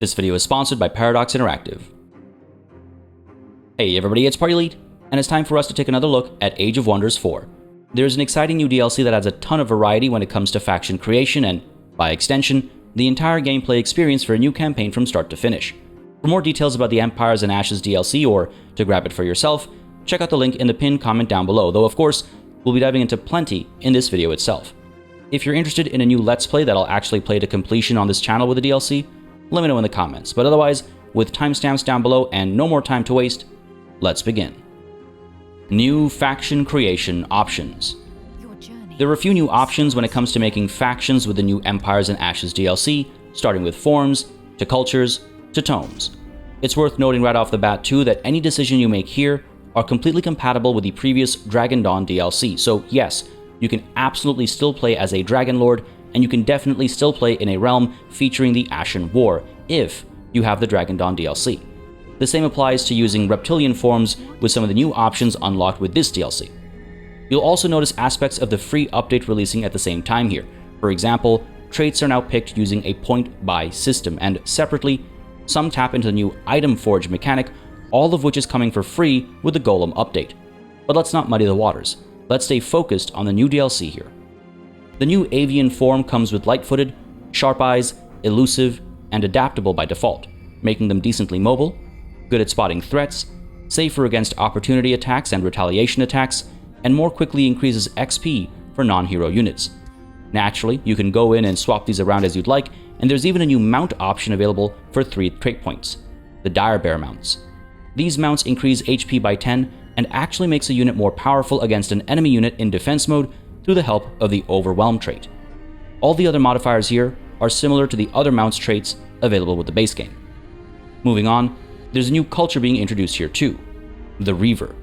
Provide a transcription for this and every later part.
This video is sponsored by Paradox Interactive. Hey everybody, it's PartyElite, and it's time for us to take another look at Age of Wonders 4. There's an exciting new DLC that adds a ton of variety when it comes to faction creation and, by extension, the entire gameplay experience for a new campaign from start to finish. For more details about the Empires and Ashes DLC, or to grab it for yourself, check out the link in the pinned comment down below, though of course, we'll be diving into plenty in this video itself. If you're interested in a new Let's Play that'll actually play to completion on this channel with the DLC, let me know in the comments, but otherwise, with timestamps down below and no more time to waste, let's begin. New faction creation options. There are a few new options when it comes to making factions with the new Empires and Ashes DLC, starting with forms, to cultures, to tomes. It's worth noting right off the bat too that any decision you make here are completely compatible with the previous Dragon Dawn DLC, so yes, you can absolutely still play as a Dragon Lord, and you can definitely still play in a realm featuring the Ashen War, if you have the Dragon Dawn DLC. The same applies to using reptilian forms with some of the new options unlocked with this DLC. You'll also notice aspects of the free update releasing at the same time here. For example, traits are now picked using a point-buy system, and separately, some tap into the new Item Forge mechanic, all of which is coming for free with the Golem update. But let's not muddy the waters. Let's stay focused on the new DLC here. The new avian form comes with light-footed, sharp eyes, elusive, and adaptable by default, making them decently mobile, good at spotting threats, safer against opportunity attacks and retaliation attacks, and more quickly increases XP for non-hero units. Naturally, you can go in and swap these around as you'd like, and there's even a new mount option available for 3 trait points, the Dire Bear mounts. These mounts increase HP by 10 and actually makes a unit more powerful against an enemy unit in defense mode through the help of the Overwhelm trait. All the other modifiers here are similar to the other mounts traits available with the base game. Moving on, there's a new culture being introduced here too, the Reaver.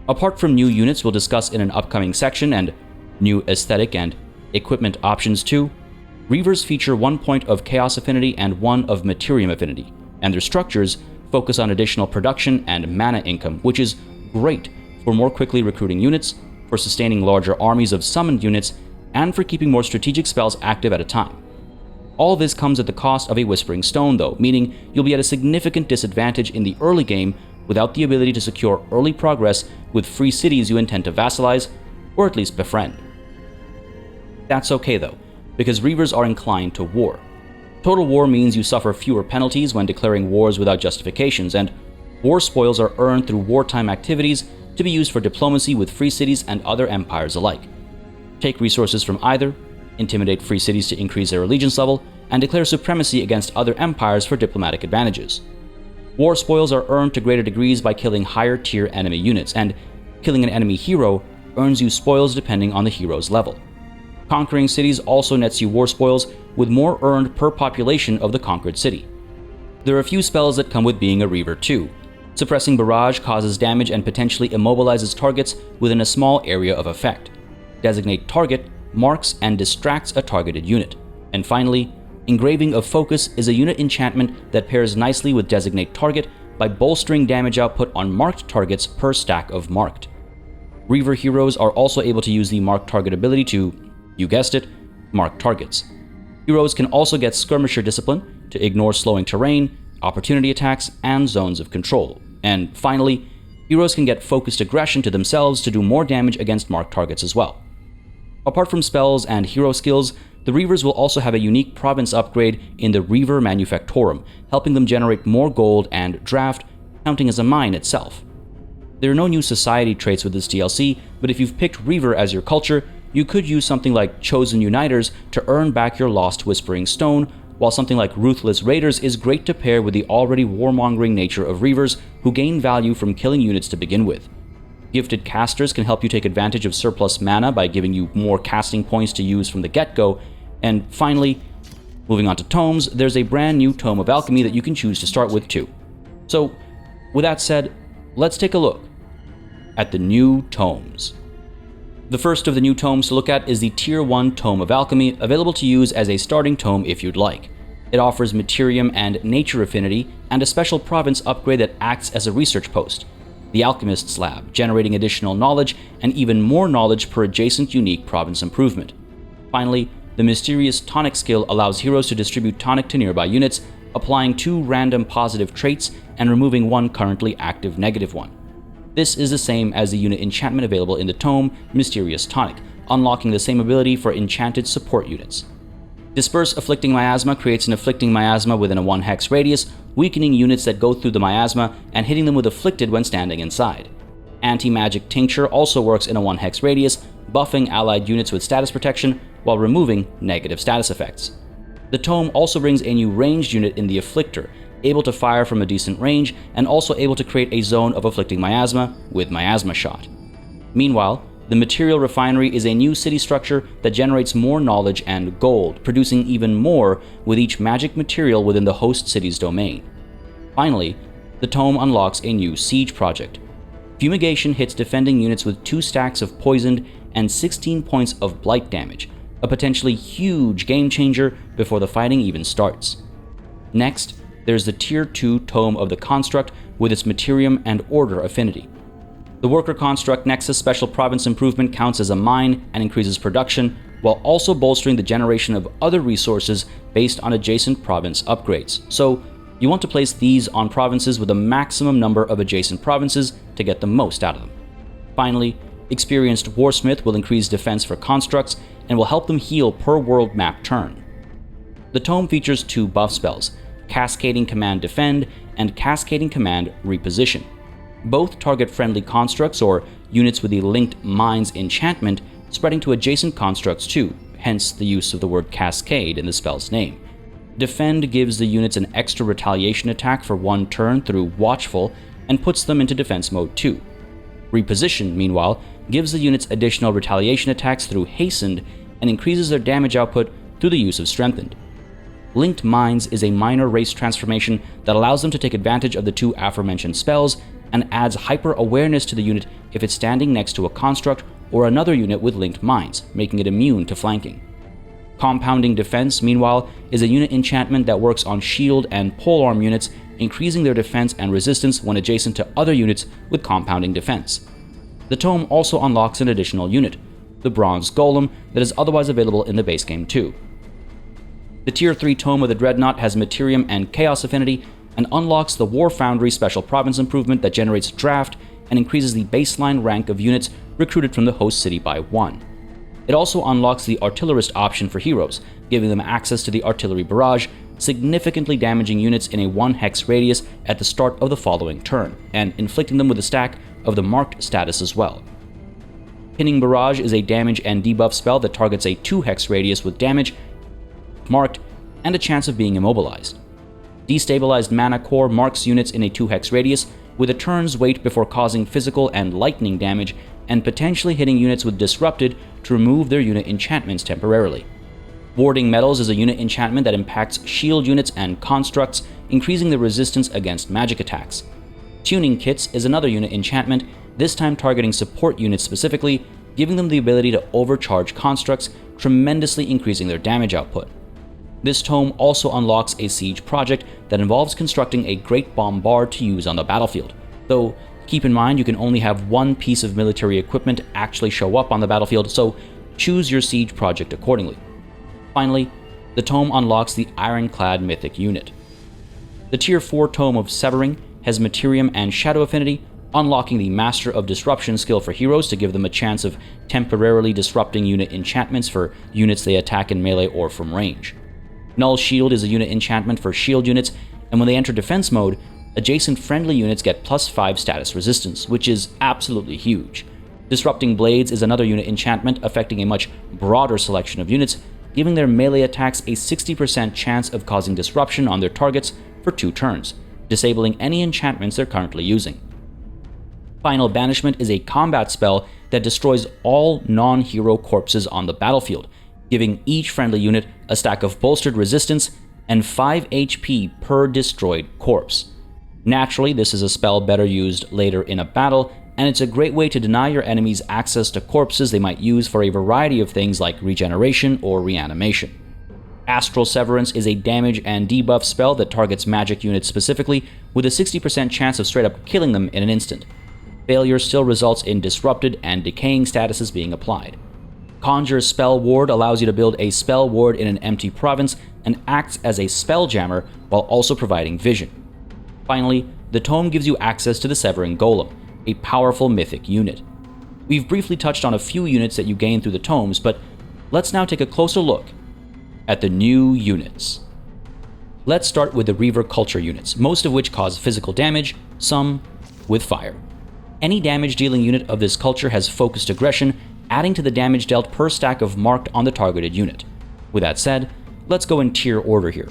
Apart from new units we'll discuss in an upcoming section and new aesthetic and equipment options too, Reavers feature 1 point of Chaos Affinity and 1 of Materium Affinity, and their structures focus on additional production and mana income, which is great for more quickly recruiting units, for sustaining larger armies of summoned units, and for keeping more strategic spells active at a time. All this comes at the cost of a Whispering Stone though, meaning you'll be at a significant disadvantage in the early game without the ability to secure early progress with free cities you intend to vassalize, or at least befriend. That's okay though, because Reavers are inclined to war. Total war means you suffer fewer penalties when declaring wars without justifications, and war spoils are earned through wartime activities to be used for diplomacy with free cities and other empires alike. Take resources from either, intimidate free cities to increase their allegiance level, and declare supremacy against other empires for diplomatic advantages. War spoils are earned to greater degrees by killing higher tier enemy units, and killing an enemy hero earns you spoils depending on the hero's level. Conquering cities also nets you war spoils with more earned per population of the conquered city. There are a few spells that come with being a Reaver too. Suppressing Barrage causes damage and potentially immobilizes targets within a small area of effect. Designate Target marks and distracts a targeted unit. And finally, Engraving of Focus is a unit enchantment that pairs nicely with Designate Target by bolstering damage output on marked targets per stack of marked. Reaver heroes are also able to use the Marked Target ability to, you guessed it, mark targets. Heroes can also get Skirmisher Discipline to ignore slowing terrain, opportunity attacks, and zones of control. And finally, heroes can get Focused Aggression to themselves to do more damage against marked targets as well. Apart from spells and hero skills, the Reavers will also have a unique province upgrade in the Reaver Manufactorum, helping them generate more gold and draft, counting as a mine itself. There are no new society traits with this DLC, but if you've picked Reaver as your culture, you could use something like Chosen Uniters to earn back your lost Whispering Stone, while something like Ruthless Raiders is great to pair with the already warmongering nature of Reavers, who gain value from killing units to begin with. Gifted Casters can help you take advantage of surplus mana by giving you more casting points to use from the get-go. And finally, moving on to tomes, there's a brand new Tome of Alchemy that you can choose to start with too. So, with that said, let's take a look at the new tomes. The first of the new tomes to look at is the Tier 1 Tome of Alchemy, available to use as a starting tome if you'd like. It offers Materium and Nature Affinity, and a special province upgrade that acts as a research post, the Alchemist's Lab, generating additional knowledge and even more knowledge per adjacent unique province improvement. Finally, the Mysterious Tonic skill allows heroes to distribute tonic to nearby units, applying 2 random positive traits and removing 1 currently active negative one. This is the same as the unit enchantment available in the tome Mysterious Tonic, unlocking the same ability for enchanted support units. Disperse Afflicting Miasma creates an Afflicting Miasma within a 1 hex radius, weakening units that go through the miasma and hitting them with Afflicted when standing inside. Anti-Magic Tincture also works in a 1 hex radius, buffing allied units with status protection while removing negative status effects. The tome also brings a new ranged unit in the Afflictor, able to fire from a decent range and also able to create a zone of Afflicting Miasma with Miasma Shot. Meanwhile, the Material Refinery is a new city structure that generates more knowledge and gold, producing even more with each magic material within the host city's domain. Finally, the tome unlocks a new siege project. Fumigation hits defending units with 2 stacks of poisoned and 16 points of blight damage, a potentially huge game changer before the fighting even starts. Next, there's the Tier 2 Tome of the Construct with its Materium and Order affinity. The Worker Construct Nexus Special Province improvement counts as a mine and increases production, while also bolstering the generation of other resources based on adjacent province upgrades. So, you want to place these on provinces with a maximum number of adjacent provinces to get the most out of them. Finally, Experienced Warsmith will increase defense for constructs and will help them heal per world map turn. The tome features 2 buff spells, Cascading Command Defend and Cascading Command Reposition. Both target friendly constructs or units with the Linked Minds enchantment, spreading to adjacent constructs too, hence the use of the word cascade in the spell's name. Defend gives the units an extra retaliation attack for 1 turn through Watchful and puts them into defense mode too. Reposition, meanwhile, gives the units additional retaliation attacks through Hastened and increases their damage output through the use of Strengthened. Linked Minds is a minor race transformation that allows them to take advantage of the 2 aforementioned spells and adds hyper-awareness to the unit if it's standing next to a construct or another unit with Linked Minds, making it immune to flanking. Compounding Defense, meanwhile, is a unit enchantment that works on shield and polearm units, increasing their defense and resistance when adjacent to other units with compounding defense. The tome also unlocks an additional unit, the Bronze Golem, that is otherwise available in the base game too. The Tier 3 Tome of the Dreadnought has Materium and Chaos affinity, and unlocks the War Foundry Special Province improvement that generates draft and increases the baseline rank of units recruited from the host city by 1. It also unlocks the Artillerist option for heroes, giving them access to the Artillery Barrage, significantly damaging units in a 1 hex radius at the start of the following turn, and inflicting them with a stack of the Marked status as well. Pinning Barrage is a damage and debuff spell that targets a 2 hex radius with damage, marked, and a chance of being immobilized. Destabilized Mana Core marks units in a 2 hex radius with a turn's wait before causing physical and lightning damage and potentially hitting units with Disrupted to remove their unit enchantments temporarily. Warding Metals is a unit enchantment that impacts shield units and constructs, increasing the resistance against magic attacks. Tuning Kits is another unit enchantment, this time targeting support units specifically, giving them the ability to overcharge constructs, tremendously increasing their damage output. This tome also unlocks a siege project that involves constructing a Great Bombard to use on the battlefield, though keep in mind you can only have 1 piece of military equipment actually show up on the battlefield, so choose your siege project accordingly. Finally, the tome unlocks the Ironclad Mythic unit. The Tier 4 Tome of Severing has Materium and Shadow affinity, unlocking the Master of Disruption skill for heroes to give them a chance of temporarily disrupting unit enchantments for units they attack in melee or from range. Null Shield is a unit enchantment for shield units, and when they enter defense mode, adjacent friendly units get +5 status resistance, which is absolutely huge. Disrupting Blades is another unit enchantment affecting a much broader selection of units, giving their melee attacks a 60% chance of causing disruption on their targets for 2 turns, disabling any enchantments they're currently using. Final Banishment is a combat spell that destroys all non-hero corpses on the battlefield, giving each friendly unit a stack of bolstered resistance and 5 HP per destroyed corpse. Naturally, this is a spell better used later in a battle, and it's a great way to deny your enemies access to corpses they might use for a variety of things like regeneration or reanimation. Astral Severance is a damage and debuff spell that targets magic units specifically, with a 60% chance of straight up killing them in an instant. Failure still results in disrupted and decaying statuses being applied. Conjure Spell Ward allows you to build a spell ward in an empty province and acts as a spell jammer while also providing vision. Finally, the Tome gives you access to the Severing Golem, a powerful mythic unit. We've briefly touched on a few units that you gain through the Tomes, but let's now take a closer look at the new units. Let's start with the Reaver Culture units, most of which cause physical damage, some with fire. Any damage-dealing unit of this culture has focused aggression, adding to the damage dealt per stack of marked on the targeted unit. With that said, let's go in tier order here.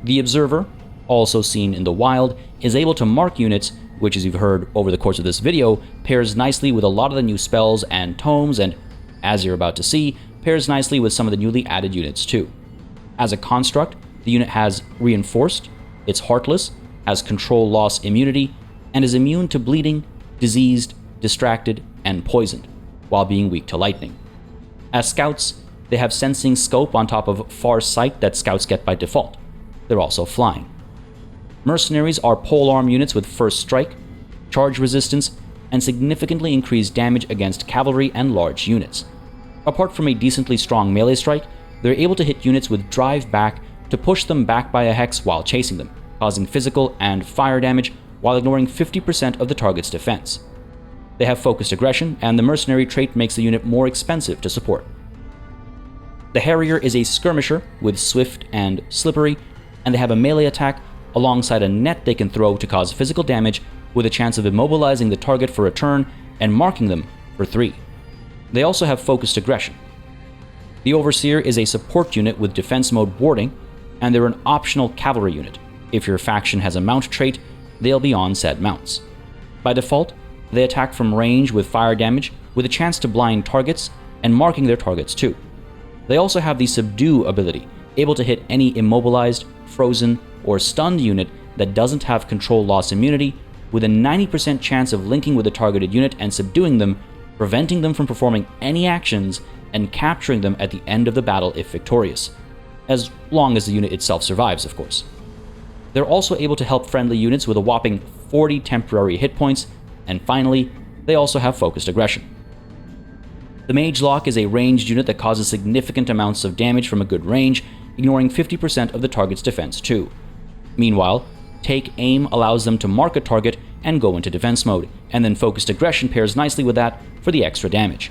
The Observer, also seen in the wild, is able to mark units, which, as you've heard over the course of this video, pairs nicely with a lot of the new spells and tomes, and, as you're about to see, pairs nicely with some of the newly added units too. As a construct, the unit has Reinforced, it's Heartless, has Control Loss Immunity, and is immune to bleeding, diseased, distracted, and poisoned, while being weak to lightning. As Scouts, they have Sensing Scope on top of Far Sight that Scouts get by default. They're also flying. Mercenaries are polearm units with First Strike, Charge Resistance, and significantly increased damage against cavalry and large units. Apart from a decently strong melee strike, they're able to hit units with Drive Back to push them back by a hex while chasing them, causing physical and fire damage while ignoring 50% of the target's defense. They have Focused Aggression, and the Mercenary trait makes the unit more expensive to support. The Harrier is a skirmisher with Swift and Slippery, and they have a melee attack alongside a net they can throw to cause physical damage with a chance of immobilizing the target for a turn and marking them for 3. They also have Focused Aggression. The Overseer is a support unit with Defense Mode Warding, and they're an optional cavalry unit. If your faction has a mount trait, they'll be on said mounts. By default, they attack from range with fire damage with a chance to blind targets and marking their targets too. They also have the Subdue ability, able to hit any immobilized, frozen, or stunned unit that doesn't have Control Loss Immunity with a 90% chance of linking with the targeted unit and subduing them, preventing them from performing any actions and capturing them at the end of the battle if victorious, as long as the unit itself survives, of course. They're also able to help friendly units with a whopping 40 temporary hit points, and finally, they also have Focused Aggression. The Mage Lock is a ranged unit that causes significant amounts of damage from a good range, ignoring 50% of the target's defense too. Meanwhile, Take Aim allows them to mark a target and go into defense mode, and then Focused Aggression pairs nicely with that for the extra damage.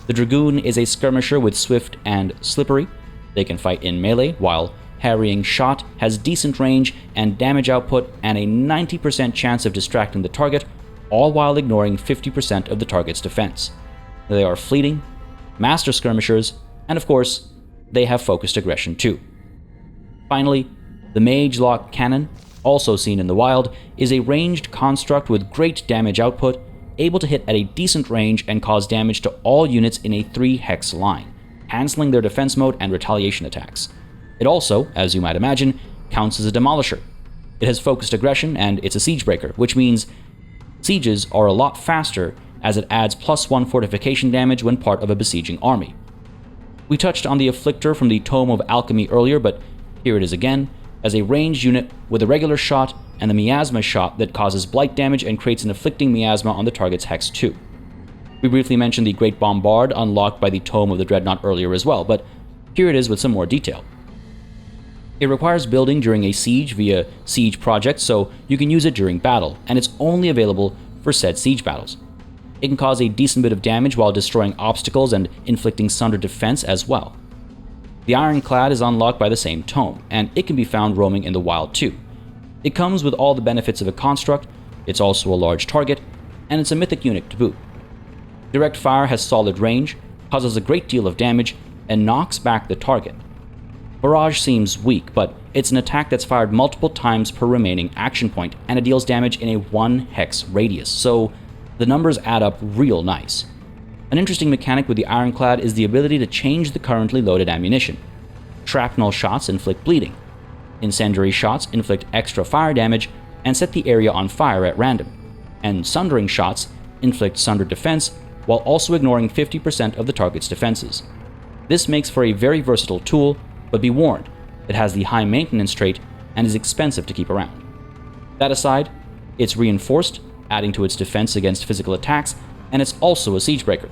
The Dragoon is a skirmisher with Swift and Slippery. They can fight in melee, while Harrying Shot has decent range and damage output and a 90% chance of distracting the target, all while ignoring 50% of the target's defense. They are fleeting, master skirmishers, and of course, they have Focused Aggression too. Finally, the Mage Lock Cannon, also seen in the wild, is a ranged construct with great damage output, able to hit at a decent range and cause damage to all units in a 3-hex line, cancelling their defense mode and retaliation attacks. It also, as you might imagine, counts as a demolisher. It has Focused Aggression, and it's a siege breaker, which means sieges are a lot faster as it adds +1 fortification damage when part of a besieging army. We touched on the Afflictor from the Tome of Alchemy earlier, but here it is again, as a ranged unit with a regular shot and the Miasma shot that causes blight damage and creates an afflicting miasma on the target's hex too. We briefly mentioned the Great Bombard unlocked by the Tome of the Dreadnought earlier as well, but here it is with some more detail. It requires building during a siege via Siege Project, so you can use it during battle, and it's only available for said siege battles. It can cause a decent bit of damage while destroying obstacles and inflicting sundered defense as well. The Ironclad is unlocked by the same tome, and it can be found roaming in the wild too. It comes with all the benefits of a construct, it's also a large target, and it's a mythic unit to boot. Direct Fire has solid range, causes a great deal of damage, and knocks back the target. Barrage seems weak, but it's an attack that's fired multiple times per remaining action point, and it deals damage in a 1-hex radius, so the numbers add up real nice. An interesting mechanic with the Ironclad is the ability to change the currently loaded ammunition. Shrapnel shots inflict bleeding. Incendiary shots inflict extra fire damage and set the area on fire at random. And Sundering shots inflict sundered defense while also ignoring 50% of the target's defenses. This makes for a very versatile tool, but be warned, it has the high maintenance trait and is expensive to keep around. That aside, it's reinforced, adding to its defense against physical attacks, and it's also a siege breaker.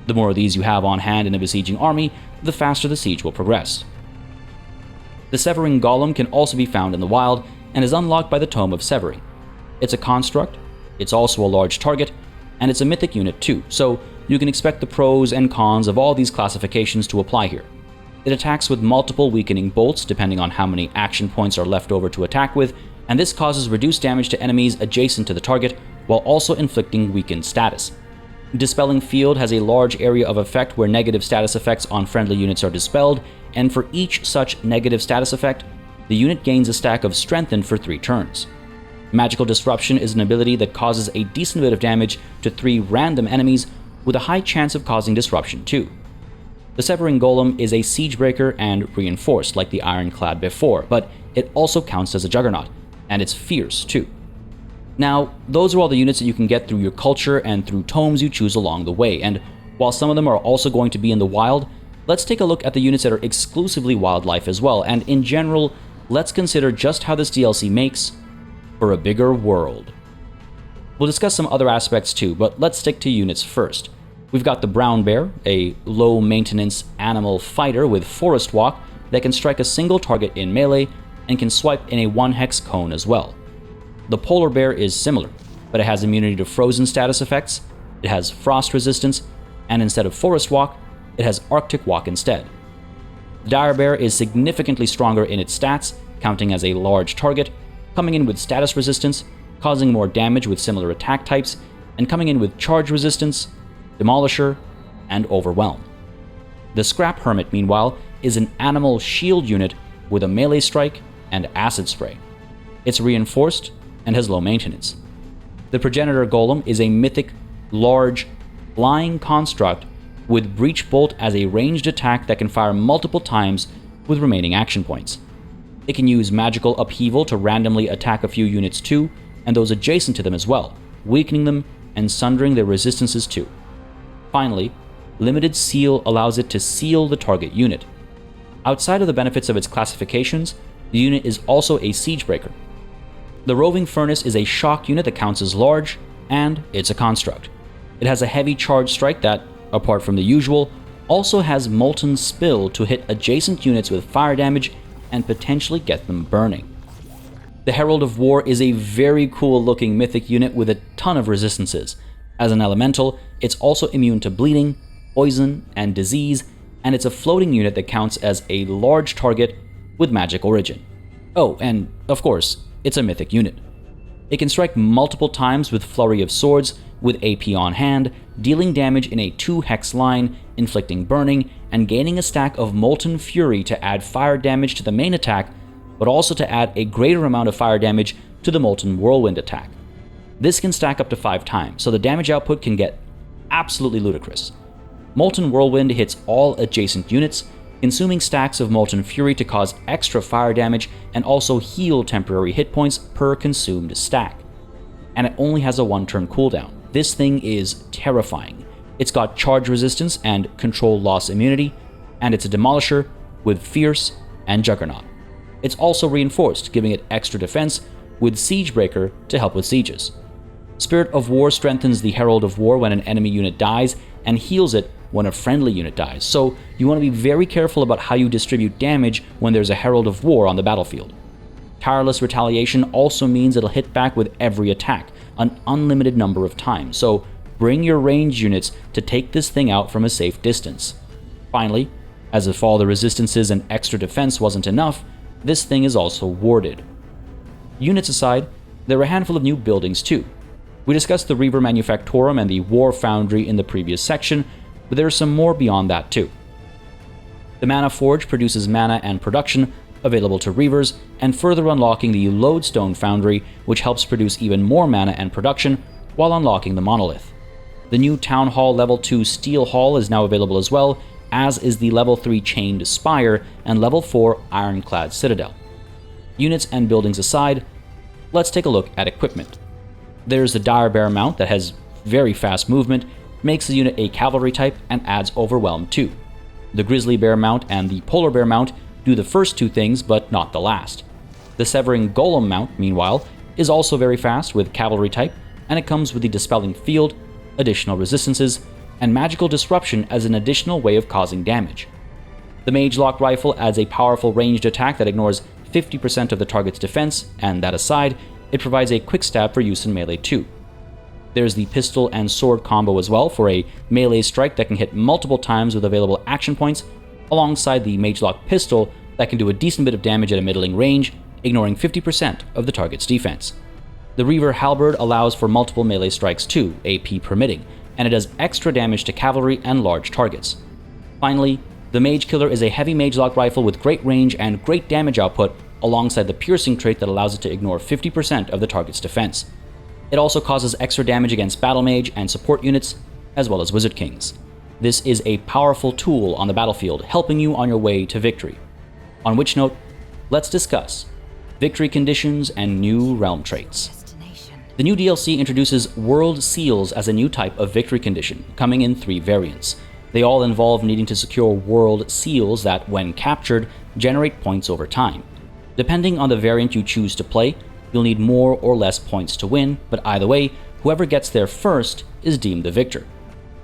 The more of these you have on hand in a besieging army, the faster the siege will progress. The Severing Golem can also be found in the wild and is unlocked by the Tome of Severing. It's a construct, it's also a large target, and it's a mythic unit too, so you can expect the pros and cons of all these classifications to apply here. It attacks with multiple weakening bolts depending on how many action points are left over to attack with, and this causes reduced damage to enemies adjacent to the target while also inflicting weakened status. Dispelling Field has a large area of effect where negative status effects on friendly units are dispelled, and for each such negative status effect, the unit gains a stack of Strengthened for 3 turns. Magical Disruption is an ability that causes a decent bit of damage to 3 random enemies with a high chance of causing disruption too. The Severing Golem is a siege breaker and reinforced like the Ironclad before, but it also counts as a Juggernaut, and it's fierce too. Now, those are all the units that you can get through your culture and through tomes you choose along the way, and while some of them are also going to be in the wild, let's take a look at the units that are exclusively wildlife as well, and in general, let's consider just how this DLC makes for a bigger world. We'll discuss some other aspects too, but let's stick to units first. We've got the Brown Bear, a low-maintenance animal fighter with Forest Walk that can strike a single target in melee and can swipe in a 1-hex cone as well. The Polar Bear is similar, but it has immunity to frozen status effects, it has frost resistance, and instead of Forest Walk, it has Arctic Walk instead. The Dire Bear is significantly stronger in its stats, counting as a large target, coming in with status resistance, causing more damage with similar attack types, and coming in with charge resistance, Demolisher, and Overwhelm. The Scrap Hermit, meanwhile, is an animal shield unit with a melee strike and acid spray. It's reinforced and has low maintenance. The Progenitor Golem is a mythic, large, flying construct with Breach Bolt as a ranged attack that can fire multiple times with remaining action points. It can use Magical Upheaval to randomly attack a few units too, and those adjacent to them as well, weakening them and sundering their resistances too. Finally, Limited Seal allows it to seal the target unit. Outside of the benefits of its classifications, the unit is also a siege breaker. The Roving Furnace is a shock unit that counts as large, and it's a construct. It has a heavy charge strike that, apart from the usual, also has Molten Spill to hit adjacent units with fire damage and potentially get them burning. The Herald of War is a very cool looking mythic unit with a ton of resistances. As an elemental, it's also immune to bleeding, poison, and disease, and it's a floating unit that counts as a large target with magic origin. Oh, and of course, it's a mythic unit. It can strike multiple times with Flurry of Swords with AP on hand, dealing damage in a 2-hex line, inflicting burning, and gaining a stack of Molten Fury to add fire damage to the main attack, but also to add a greater amount of fire damage to the Molten Whirlwind attack. This can stack up to 5 times, so the damage output can get absolutely ludicrous. Molten Whirlwind hits all adjacent units, consuming stacks of Molten Fury to cause extra fire damage and also heal temporary hit points per consumed stack. And it only has a 1-turn cooldown. This thing is terrifying. It's got charge resistance and control loss immunity, and it's a Demolisher with Fierce and Juggernaut. It's also reinforced, giving it extra defense with Siegebreaker to help with sieges. Spirit of War strengthens the Herald of War when an enemy unit dies and heals it when a friendly unit dies, so you want to be very careful about how you distribute damage when there's a Herald of War on the battlefield. Tireless Retaliation also means it'll hit back with every attack, an unlimited number of times, so bring your ranged units to take this thing out from a safe distance. Finally, as if all the resistances and extra defense wasn't enough, this thing is also warded. Units aside, there are a handful of new buildings too. We discussed the Reaver Manufactorum and the War Foundry in the previous section, but there are some more beyond that too. The Mana Forge produces mana and production available to Reavers, and further unlocking the Lodestone Foundry, which helps produce even more mana and production while unlocking the Monolith. The new Town Hall Level 2 Steel Hall is now available as well, as is the Level 3 Chained Spire and Level 4 Ironclad Citadel. Units and buildings aside, let's take a look at equipment. There's the Dire Bear mount that has very fast movement, makes the unit a cavalry type, and adds Overwhelm too. The Grizzly Bear mount and the Polar Bear mount do the first two things, but not the last. The Severing Golem mount, meanwhile, is also very fast with cavalry type, and it comes with the Dispelling Field, additional resistances, and Magical Disruption as an additional way of causing damage. The Mage Lock Rifle adds a powerful ranged attack that ignores 50% of the target's defense, and that aside, it provides a quick stab for use in melee too. There's the pistol and sword combo as well for a melee strike that can hit multiple times with available action points, alongside the Mage Lock pistol that can do a decent bit of damage at a middling range, ignoring 50% of the target's defense. The Reaver Halberd allows for multiple melee strikes too, AP permitting, and it does extra damage to cavalry and large targets. Finally, the Mage Killer is a heavy Mage Lock rifle with great range and great damage output, alongside the piercing trait that allows it to ignore 50% of the target's defense. It also causes extra damage against Battle Mage and support units, as well as Wizard Kings. This is a powerful tool on the battlefield, helping you on your way to victory. On which note, let's discuss victory conditions and new realm traits. The new DLC introduces World Seals as a new type of victory condition, coming in 3 variants. They all involve needing to secure World Seals that, when captured, generate points over time. Depending on the variant you choose to play, you'll need more or less points to win, but either way, whoever gets there first is deemed the victor.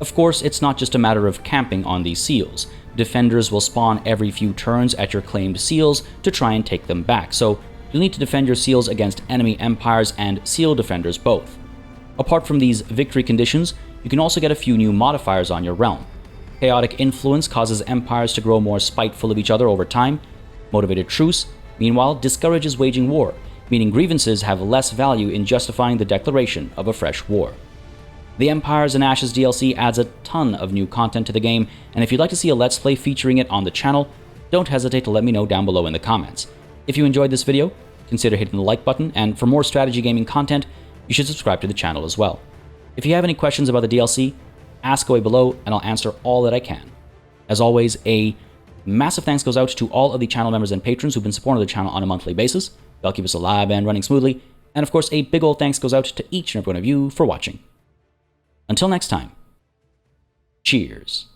Of course, it's not just a matter of camping on these seals. Defenders will spawn every few turns at your claimed seals to try and take them back, so you'll need to defend your seals against enemy empires and seal defenders both. Apart from these victory conditions, you can also get a few new modifiers on your realm. Chaotic Influence causes empires to grow more spiteful of each other over time. Motivated Truce, meanwhile, discourages waging war, meaning grievances have less value in justifying the declaration of a fresh war. The Empires and Ashes DLC adds a ton of new content to the game, and if you'd like to see a Let's Play featuring it on the channel, don't hesitate to let me know down below in the comments. If you enjoyed this video, consider hitting the like button, and for more strategy gaming content, you should subscribe to the channel as well. If you have any questions about the DLC, ask away below and I'll answer all that I can. As always, a massive thanks goes out to all of the channel members and patrons who've been supporting the channel on a monthly basis. They'll keep us alive and running smoothly. And of course, a big old thanks goes out to each and every one of you for watching. Until next time, cheers.